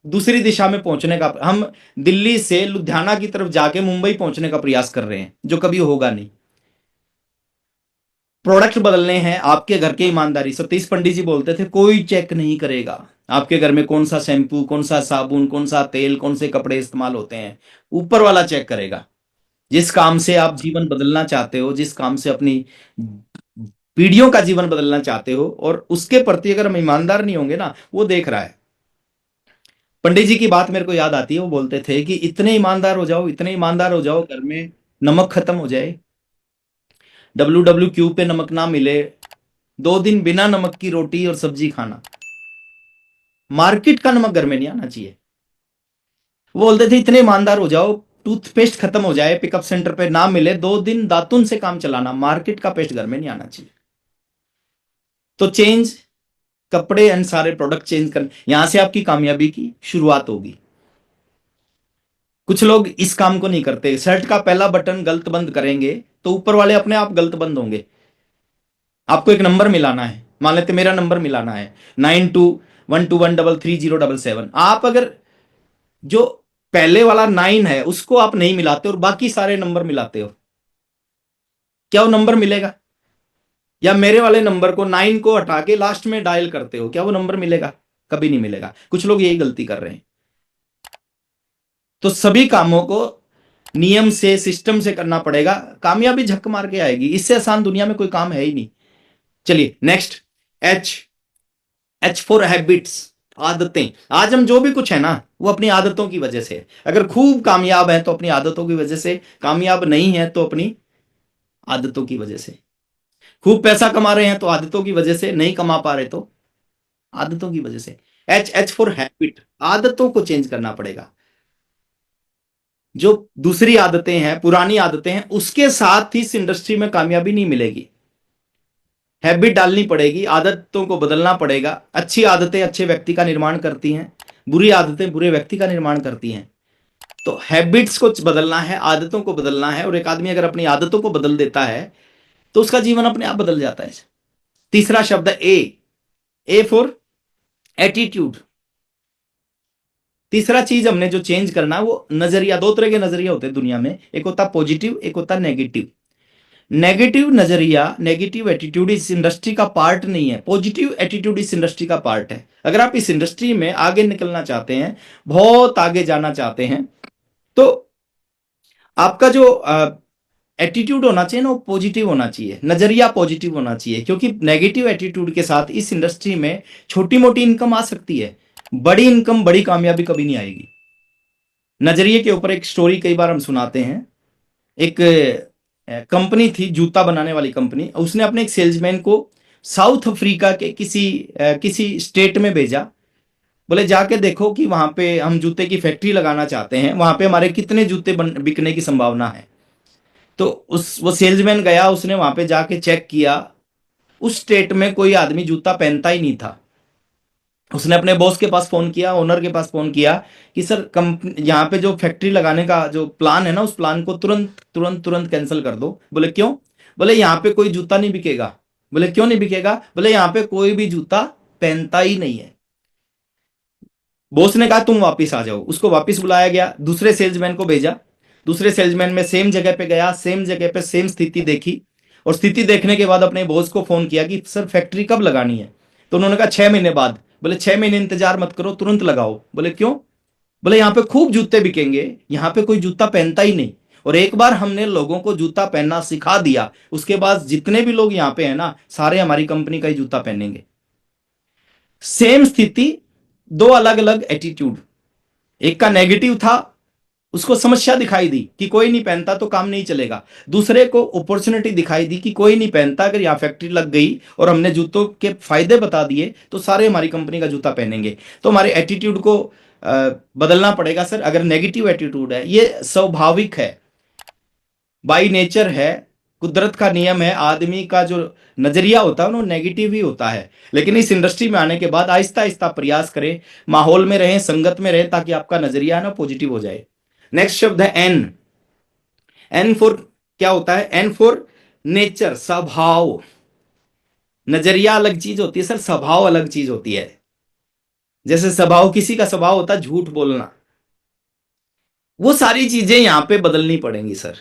दूसरी दिशा में पहुंचने का, हम दिल्ली से लुधियाना की तरफ जाके मुंबई पहुंचने का प्रयास कर रहे हैं, जो कभी होगा नहीं। प्रोडक्ट बदलने हैं आपके घर के, ईमानदारी। सतीश पंडित जी बोलते थे कोई चेक नहीं करेगा आपके घर में कौन सा शैम्पू, कौन सा साबुन, कौन सा तेल, कौन से कपड़े इस्तेमाल होते हैं, ऊपर वाला चेक करेगा। जिस काम से आप जीवन बदलना चाहते हो, जिस काम से अपनी पीढ़ियों का जीवन बदलना चाहते हो, और उसके प्रति अगर हम ईमानदार नहीं होंगे ना, वो देख रहा है। पंडित जी की बात मेरे को याद आती है। वो बोलते थे कि इतने ईमानदार हो जाओ, इतने ईमानदार हो जाओ, घर में नमक खत्म हो जाए, WWQ पे नमक ना मिले, 2 दिन बिना नमक की रोटी और सब्जी खाना। मार्केट का नमक घर में नहीं आना चाहिए। वो बोलते थे इतने ईमानदार हो जाओ, टूथपेस्ट खत्म हो जाए, पिकअप सेंटर पे ना मिले, 2 दिन दातुन से काम चलाना, मार्केट का पेस्ट घर में नहीं आना चाहिए। तो चेंज, कपड़े एंड सारे प्रोडक्ट चेंज कर, यहां से आपकी कामयाबी की शुरुआत होगी। कुछ लोग इस काम को नहीं करते। शर्ट का पहला बटन गलत बंद करेंगे तो ऊपर वाले अपने आप गलत बंद होंगे। आपको एक नंबर मिलाना है, मान लेते मेरा नंबर मिलाना है 9212133077। आप अगर जो पहले वाला 9 है उसको आप नहीं मिलाते और बाकी सारे नंबर मिलाते हो, क्या वो नंबर मिलेगा? या मेरे वाले नंबर को 9 को हटा के लास्ट में डायल करते हो, क्या वो नंबर मिलेगा? कभी नहीं मिलेगा। कुछ लोग यही गलती कर रहे हैं। तो सभी कामों को नियम से, सिस्टम से करना पड़ेगा, कामयाबी झक मार के आएगी। इससे आसान दुनिया में कोई काम है ही नहीं। चलिए next, H, H for habits. आदतें। आज हम जो भी कुछ है ना, वो अपनी आदतों की वजह से है। अगर खूब कामयाब है तो अपनी आदतों की वजह से, कामयाब नहीं है तो अपनी आदतों की वजह से। खूब पैसा कमा रहे हैं तो आदतों की वजह से, नहीं कमा पा रहे तो आदतों की वजह से। एच एच फॉर हैबिट, आदतों को चेंज करना पड़ेगा। जो दूसरी आदतें हैं, पुरानी आदतें हैं, उसके साथ ही इस इंडस्ट्री में कामयाबी नहीं मिलेगी। हैबिट डालनी पड़ेगी, आदतों को बदलना पड़ेगा। अच्छी आदतें अच्छे व्यक्ति का निर्माण करती हैं, बुरी आदतें बुरे व्यक्ति का निर्माण करती हैं। तो हैबिट्स को बदलना है, आदतों को बदलना है, और एक आदमी अगर अपनी आदतों को बदल देता है तो उसका जीवन अपने आप बदल जाता है। तीसरा शब्द है ए फॉर एटीट्यूड। तीसरा चीज हमने जो चेंज करना है वो नजरिया। दो तरह के नजरिया होते हैं दुनिया में, एक होता पॉजिटिव, एक होता नेगेटिव। नेगेटिव नजरिया, नेगेटिव एटीट्यूड इस इंडस्ट्री का पार्ट नहीं है। पॉजिटिव एटीट्यूड इस इंडस्ट्री का पार्ट है। अगर आप इस इंडस्ट्री में आगे निकलना चाहते हैं, बहुत आगे जाना चाहते हैं, तो आपका जो एटीट्यूड होना चाहिए ना, वो पॉजिटिव होना चाहिए, नजरिया पॉजिटिव होना चाहिए। क्योंकि नेगेटिव एटीट्यूड के साथ इस इंडस्ट्री में छोटी मोटी इनकम आ सकती है, बड़ी इनकम, बड़ी कामयाबी कभी नहीं आएगी। नजरिए के ऊपर एक स्टोरी कई बार हम सुनाते हैं। एक कंपनी थी, जूता बनाने वाली कंपनी। उसने अपने एक सेल्समैन को साउथ अफ्रीका के किसी स्टेट में भेजा। बोले जाके देखो कि वहां पे हम जूते की फैक्ट्री लगाना चाहते हैं, वहां पे हमारे कितने जूते बिकने की संभावना है। तो वो सेल्समैन गया, उसने वहां पे जाके चेक किया। उस स्टेट में कोई आदमी जूता पहनता ही नहीं था। उसने अपने बॉस के पास फोन किया, ओनर के पास फोन किया कि सर, कंपनी यहाँ पे जो फैक्ट्री लगाने का जो प्लान है ना, उस प्लान को तुरंत तुरंत तुरंत कैंसिल कर दो। बोले क्यों? बोले यहाँ पे कोई जूता नहीं बिकेगा। बोले क्यों नहीं बिकेगा? बोले यहाँ पे कोई भी जूता पहनता ही नहीं है। बॉस ने कहा तुम वापिस आ जाओ। उसको वापिस बुलाया गया, दूसरे सेल्समैन को भेजा। दूसरे सेल्समैन में सेम जगह पे गया, सेम जगह पे सेम स्थिति देखी, और स्थिति देखने के बाद अपने बॉस को फोन किया कि सर फैक्ट्री कब लगानी है? तो उन्होंने कहा 6 महीने बाद। बोले 6 महीने इंतजार मत करो, तुरंत लगाओ। बोले क्यों? बोले यहाँ पे खूब जूते बिकेंगे, यहाँ पे कोई जूता पहनता ही नहीं। और एक बार हमने लोगों को जूता पहनना सिखा दिया, उसके बाद जितने भी लोग यहाँ पे हैं ना, सारे हमारी कंपनी का ही जूता पहनेंगे। सेम स्थिति, दो अलग अलग एटीट्यूड। एक का नेगेटिव था, उसको समस्या दिखाई दी कि कोई नहीं पहनता तो काम नहीं चलेगा। दूसरे को अपॉर्चुनिटी दिखाई दी कि कोई नहीं पहनता, अगर यहाँ फैक्ट्री लग गई और हमने जूतों के फायदे बता दिए तो सारे हमारी कंपनी का जूता पहनेंगे। तो हमारे एटीट्यूड को बदलना पड़ेगा सर। अगर नेगेटिव एटीट्यूड है, ये स्वाभाविक है, बाई नेचर है, कुदरत का नियम है। आदमी का जो नजरिया होता है वो नेगेटिव ही होता है। लेकिन इस इंडस्ट्री में आने के बाद आहिस्ता आहिस्ता प्रयास करें, माहौल में रहें, संगत में रहें, ताकि आपका नजरिया है ना पॉजिटिव हो जाए। नेक्स्ट शब्द है एन। एन फॉर क्या होता है? एन फॉर नेचर, स्वभाव। नजरिया अलग चीज होती है सर, स्वभाव अलग चीज होती है। जैसे स्वभाव, किसी का स्वभाव होता है झूठ बोलना, वो सारी चीजें यहां पे बदलनी पड़ेंगी सर।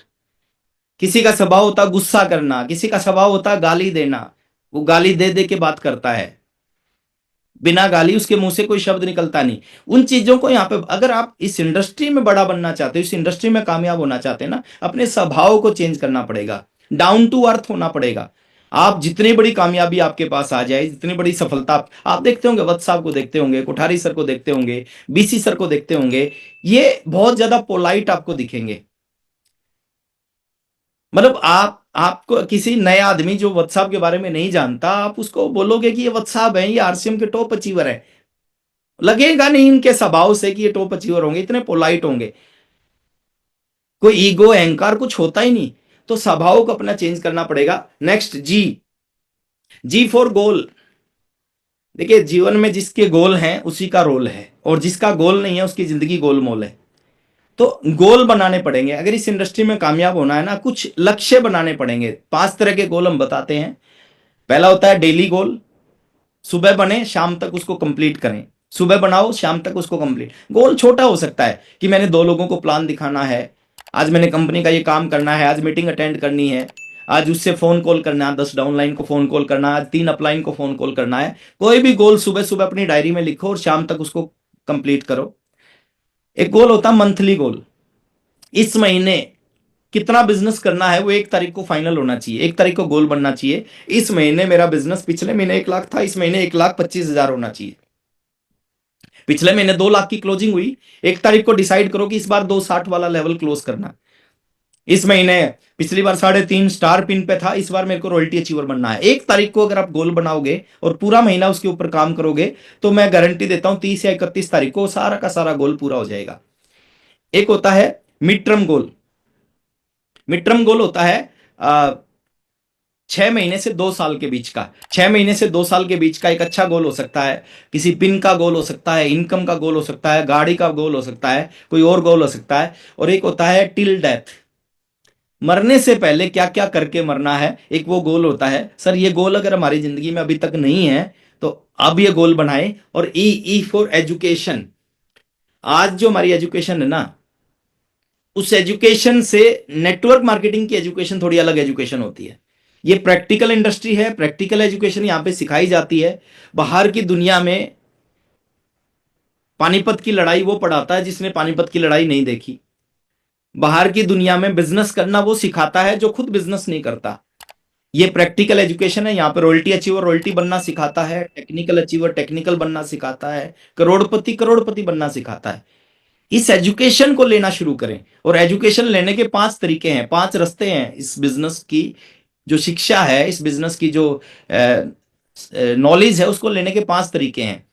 किसी का स्वभाव होता गुस्सा करना, किसी का स्वभाव होता गाली देना, वो गाली दे दे के बात करता है, बिना गाली उसके मुंह से कोई शब्द निकलता नहीं। उन चीजों को यहाँ पे, अगर आप इस इंडस्ट्री में बड़ा बनना चाहते हो, इस इंडस्ट्री में कामयाब होना चाहते हैं ना, अपने स्वभाव को चेंज करना पड़ेगा, डाउन टू अर्थ होना पड़ेगा। आप जितनी बड़ी कामयाबी आपके पास आ जाए, जितनी बड़ी सफलता, आप देखते होंगे, वत्स साहब को देखते होंगे, कोठारी सर को देखते होंगे, बीसी सर को देखते होंगे, ये बहुत ज्यादा पोलाइट आपको दिखेंगे। मतलब आपको किसी नए आदमी जो व्हाट्सएप के बारे में नहीं जानता, आप उसको बोलोगे कि ये व्हाट्सएप है, ये आरसीएम के टॉप अचीवर है, लगेगा नहीं इनके स्वभाव से कि ये टॉप अचीवर होंगे, इतने पोलाइट होंगे, कोई ईगो अहंकार कुछ होता ही नहीं। तो स्वभाव को अपना चेंज करना पड़ेगा। Next G. G for goal. देखिए, जीवन में जिसके गोल हैं उसी का रोल है, और जिसका गोल नहीं है उसकी जिंदगी गोलमोल है। तो गोल बनाने पड़ेंगे। अगर इस इंडस्ट्री में कामयाब होना है ना, कुछ लक्ष्य बनाने पड़ेंगे। 5 तरह के गोल हम बताते हैं। पहला होता है डेली गोल, सुबह बने शाम तक उसको कंप्लीट करें। सुबह बनाओ, शाम तक उसको कंप्लीट। गोल छोटा हो सकता है कि मैंने 2 लोगों को प्लान दिखाना है, आज मैंने कंपनी का ये काम करना है, आज मीटिंग अटेंड करनी है, आज उससे फोन कॉल करना है, 10 डाउनलाइन को फोन कॉल करना है, आज 3 अपलाइन को फोन कॉल करना है। कोई भी गोल सुबह सुबह अपनी डायरी में लिखो और शाम तक उसको कंप्लीट करो। एक गोल होता है मंथली गोल। इस महीने कितना बिजनेस करना है वो 1 तारीख को फाइनल होना चाहिए, 1 तारीख को गोल बनना चाहिए। इस महीने मेरा बिजनेस, पिछले महीने 1 लाख था, इस महीने 1,25,000 होना चाहिए। पिछले महीने 2 लाख की क्लोजिंग हुई, 1 तारीख को डिसाइड करो कि इस बार 260 वाला लेवल क्लोज करना। इस महीने पिछली बार 3.5 स्टार पिन पे था, इस बार मेरे को रॉयल्टी अचीवर बनना है। 1 तारीख को अगर आप गोल बनाओगे और पूरा महीना उसके ऊपर काम करोगे तो मैं गारंटी देता हूं 30 या 31 तारीख को सारा का सारा गोल पूरा हो जाएगा। एक होता है mid term goal. Mid term goal होता है 6 महीने से 2 साल के बीच का। 6 महीने से 2 साल के बीच का एक अच्छा गोल हो सकता है, किसी पिन का गोल हो सकता है, इनकम का गोल हो सकता है, गाड़ी का गोल हो सकता है, कोई और गोल हो सकता है। और एक होता है टिल डेथ, मरने से पहले क्या क्या करके मरना है, एक वो गोल होता है। सर ये गोल अगर हमारी जिंदगी में अभी तक नहीं है तो अब ये गोल बनाए। और ई फॉर एजुकेशन। आज जो हमारी एजुकेशन है ना, उस एजुकेशन से नेटवर्क मार्केटिंग की एजुकेशन थोड़ी अलग एजुकेशन होती है। ये प्रैक्टिकल इंडस्ट्री है, प्रैक्टिकल एजुकेशन यहां पे सिखाई जाती है। बाहर की दुनिया में पानीपत की लड़ाई वो पढ़ाता है जिसने पानीपत की लड़ाई नहीं देखी। बाहर की दुनिया में बिजनेस करना वो सिखाता है जो खुद बिजनेस नहीं करता। ये प्रैक्टिकल एजुकेशन है। यहाँ पे रॉयल्टी अचीवर रॉयल्टी बनना सिखाता है, टेक्निकल अचीवर टेक्निकल बनना सिखाता है, करोड़पति करोड़पति बनना सिखाता है। इस एजुकेशन को लेना शुरू करें। और एजुकेशन लेने के 5 तरीके हैं, 5 रास्ते हैं। इस बिजनेस की जो शिक्षा है, इस बिजनेस की जो नॉलेज है, उसको लेने के 5 तरीके हैं।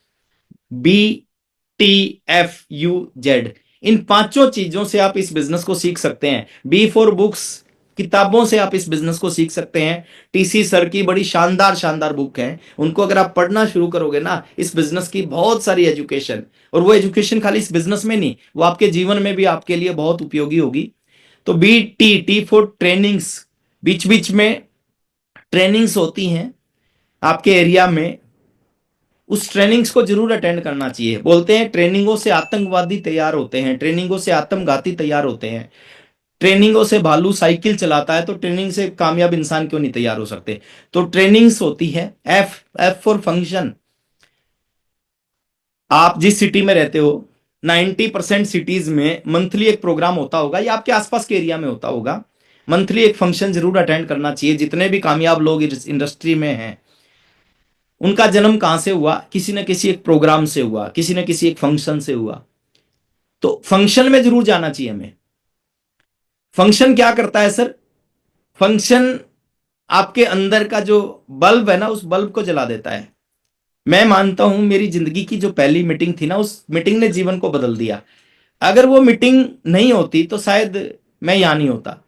BTFUZ। इन 5 चीजों से आप इस बिजनेस को सीख सकते हैं। बी फॉर बुक्स, किताबों से आप इस बिजनेस को सीख सकते हैं। TC सर की बड़ी शानदार शानदार बुक है, उनको अगर आप पढ़ना शुरू करोगे ना, इस बिजनेस की बहुत सारी एजुकेशन, और वो एजुकेशन खाली इस बिजनेस में नहीं, वो आपके जीवन में भी आपके लिए बहुत उपयोगी होगी। तो T फॉर ट्रेनिंग्स। बीच बीच में ट्रेनिंग्स होती हैं आपके एरिया में, उस ट्रेनिंग्स को जरूर अटेंड करना चाहिए। बोलते हैं ट्रेनिंगों से आतंकवादी तैयार होते हैं, ट्रेनिंगों से आत्मघाती तैयार होते हैं, ट्रेनिंगों से भालू साइकिल चलाता है, तो ट्रेनिंग से कामयाब इंसान क्यों नहीं तैयार हो सकते। तो ट्रेनिंग्स होती है। F for function. आप जिस सिटी में रहते हो, 90% सिटीज में मंथली एक प्रोग्राम होता होगा, या आपके आसपास के एरिया में होता होगा। मंथली एक फंक्शन जरूर अटेंड करना चाहिए। जितने भी कामयाब लोग इस इंडस्ट्री में हैं, उनका जन्म कहां से हुआ, किसी न किसी एक प्रोग्राम से हुआ, किसी न किसी एक फंक्शन से हुआ। तो फंक्शन में जरूर जाना चाहिए हमें। फंक्शन क्या करता है सर? फंक्शन आपके अंदर का जो बल्ब है ना, उस बल्ब को जला देता है। मैं मानता हूं मेरी जिंदगी की जो पहली मीटिंग थी ना, उस मीटिंग ने जीवन को बदल दिया। अगर वो मीटिंग नहीं होती तो शायद मैं यहां नहीं होता।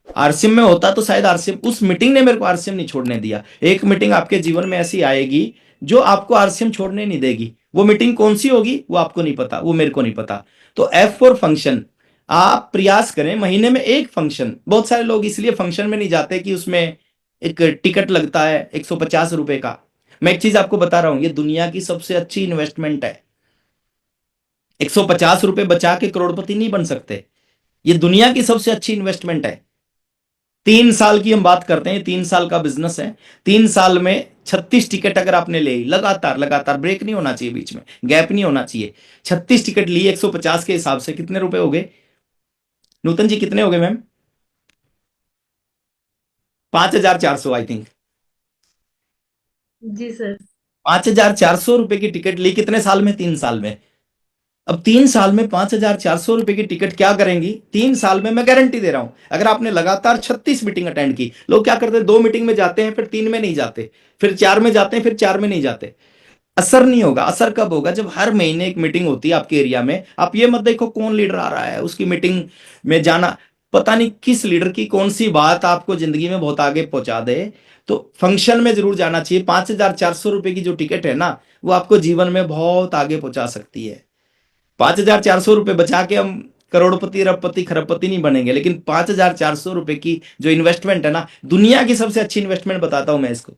आरसीएम में होता तो शायद आरसीएम, उस मीटिंग ने मेरे को आरसीएम नहीं छोड़ने दिया। एक मीटिंग आपके जीवन में ऐसी आएगी जो आपको आरसीएम छोड़ने नहीं देगी। वो मीटिंग कौन सी होगी वो आपको नहीं पता, वो मेरे को नहीं पता। तो F फॉर फंक्शन। आप प्रयास करें महीने में एक फंक्शन। बहुत सारे लोग इसलिए फंक्शन में नहीं जाते कि उसमें एक टिकट लगता है 150 रुपए का। मैं एक चीज आपको बता रहा हूं, ये दुनिया की सबसे अच्छी इन्वेस्टमेंट है। 150 रुपए बचा के करोड़पति नहीं बन सकते। ये दुनिया की सबसे अच्छी इन्वेस्टमेंट है। 3 साल की हम बात करते हैं, 3 साल का बिजनेस है। 3 साल में 36 टिकट अगर आपने ले, लगातार लगातार, ब्रेक नहीं होना चाहिए, बीच में गैप नहीं होना चाहिए। 36 टिकट ली 150 के हिसाब से कितने रुपए हो गए नूतन जी? कितने हो गए मैम? 5,400 I think. जी सर। 5,400 रुपए की टिकट ली कितने साल में? 3 साल में। अब 3 साल में 5,400 रुपए की टिकट क्या करेंगी? 3 साल में मैं गारंटी दे रहा हूं, अगर आपने लगातार 36 मीटिंग अटेंड की। लोग क्या करते हैं, 2 मीटिंग में जाते हैं, फिर 3 में नहीं जाते, फिर 4 में जाते हैं, फिर 4 में नहीं जाते। असर नहीं होगा। असर कब होगा? जब हर महीने एक मीटिंग होती है आपके एरिया में। आप ये मत देखो कौन लीडर आ रहा है, उसकी मीटिंग में जाना, पता नहीं किस लीडर की कौन सी बात आपको जिंदगी में बहुत आगे पहुंचा दे। तो फंक्शन में जरूर जाना चाहिए। 5,400 रुपए की जो टिकट है ना, वो आपको जीवन में बहुत आगे पहुंचा सकती है। 5,400 रुपए बचा के हम करोड़पति अरबपति खरबपति नहीं बनेंगे, लेकिन 5,400 रुपए की जो इन्वेस्टमेंट है ना, दुनिया की सबसे अच्छी इन्वेस्टमेंट बताता हूं मैं इसको।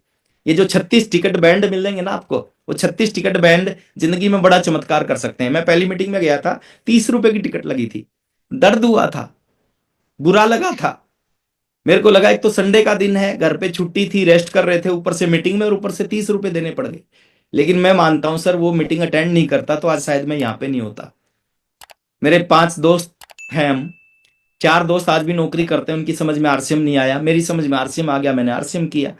ये जो 36 टिकट बैंड मिलेंगे ना आपको, वो 36 टिकट बैंड जिंदगी में बड़ा चमत्कार कर सकते हैं। मैं पहली मीटिंग में गया था, 30 रुपए की टिकट लगी थी, दर्द हुआ था, बुरा लगा था। मेरे को लगा एक तो संडे का दिन है, घर पे छुट्टी थी, रेस्ट कर रहे थे, ऊपर से मीटिंग में, और ऊपर से 30 रुपए देने पड़ गए। लेकिन मैं मानता हूं सर, वो मीटिंग अटेंड नहीं करता तो आज शायद मैं यहां पे नहीं होता। मेरे 5 दोस्त हैं, हम 4 दोस्त आज भी नौकरी करते हैं, उनकी समझ में आरसीएम नहीं आया, मेरी समझ में आरसीएम आ गया, मैंने आरसीएम किया।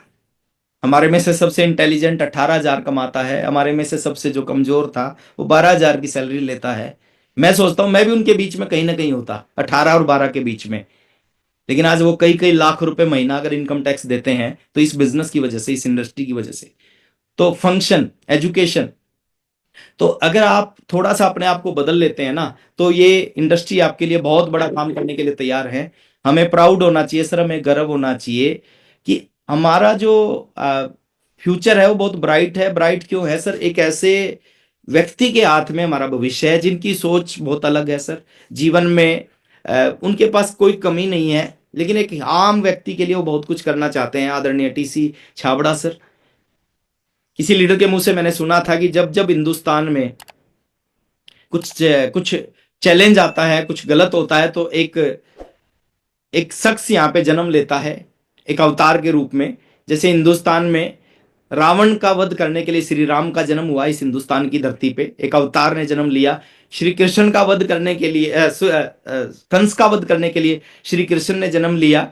हमारे में से सबसे इंटेलिजेंट 18,000 कमाता है, हमारे में से सबसे जो कमजोर था वो 12,000 की सैलरी लेता है। मैं सोचता हूं मैं भी उनके बीच में कहीं ना कहीं होता, 18 और 12 के बीच में। लेकिन आज वो कई कई लाख रुपए महीना अगर इनकम टैक्स देते हैं तो इस बिजनेस की वजह से, इस इंडस्ट्री की वजह से। तो फंक्शन, एजुकेशन, तो अगर आप थोड़ा सा अपने आप को बदल लेते हैं ना, तो ये इंडस्ट्री आपके लिए बहुत बड़ा काम करने के लिए तैयार है। हमें प्राउड होना चाहिए सर, हमें गर्व होना चाहिए कि हमारा जो फ्यूचर है वो बहुत ब्राइट है। ब्राइट क्यों है सर? एक ऐसे व्यक्ति के हाथ में हमारा भविष्य है जिनकी सोच बहुत अलग है सर। जीवन में उनके पास कोई कमी नहीं है, लेकिन एक आम व्यक्ति के लिए वो बहुत कुछ करना चाहते हैं। आदरणीय टीसी छाबड़ा सर, किसी लीडर के मुंह से मैंने सुना था कि जब जब हिंदुस्तान में कुछ कुछ चैलेंज आता है, कुछ गलत होता है, तो एक एक शख्स यहाँ पे जन्म लेता है एक अवतार के रूप में। जैसे हिंदुस्तान में रावण का वध करने के लिए श्री राम का जन्म हुआ, इस हिंदुस्तान की धरती पे एक अवतार ने जन्म लिया। श्री कृष्ण का वध करने के लिए कंस का वध करने के लिए श्री कृष्ण ने जन्म लिया।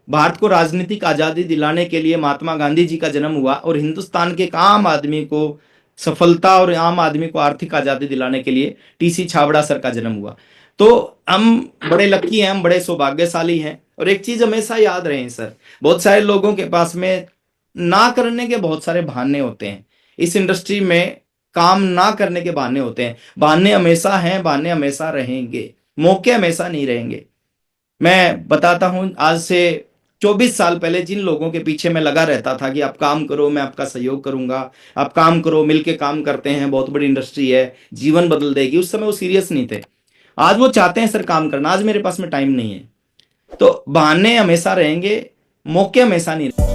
भारत को राजनीतिक आजादी दिलाने के लिए महात्मा गांधी जी का जन्म हुआ, और हिंदुस्तान के एक आम आदमी को सफलता और आम आदमी को आर्थिक आजादी दिलाने के लिए टीसी छाबड़ा सर का जन्म हुआ। तो हम बड़े लकी हैं, हम बड़े सौभाग्यशाली हैं। और एक चीज हमेशा याद रहे सर, बहुत सारे लोगों के पास में ना करने के बहुत सारे बहाने होते हैं। इस इंडस्ट्री में काम ना करने के बहाने होते हैं। बहाने हमेशा हैं, बहाने हमेशा रहेंगे, मौके हमेशा नहीं रहेंगे। मैं बताता हूं, आज से 24 साल पहले जिन लोगों के पीछे मैं लगा रहता था कि आप काम करो, मैं आपका सहयोग करूंगा, आप काम करो, मिलके काम करते हैं, बहुत बड़ी इंडस्ट्री है, जीवन बदल देगी, उस समय वो सीरियस नहीं थे। आज वो चाहते हैं सर काम करना। आज मेरे पास में टाइम नहीं है। तो बहाने हमेशा रहेंगे, मौके हमेशा नहीं रहेंगे।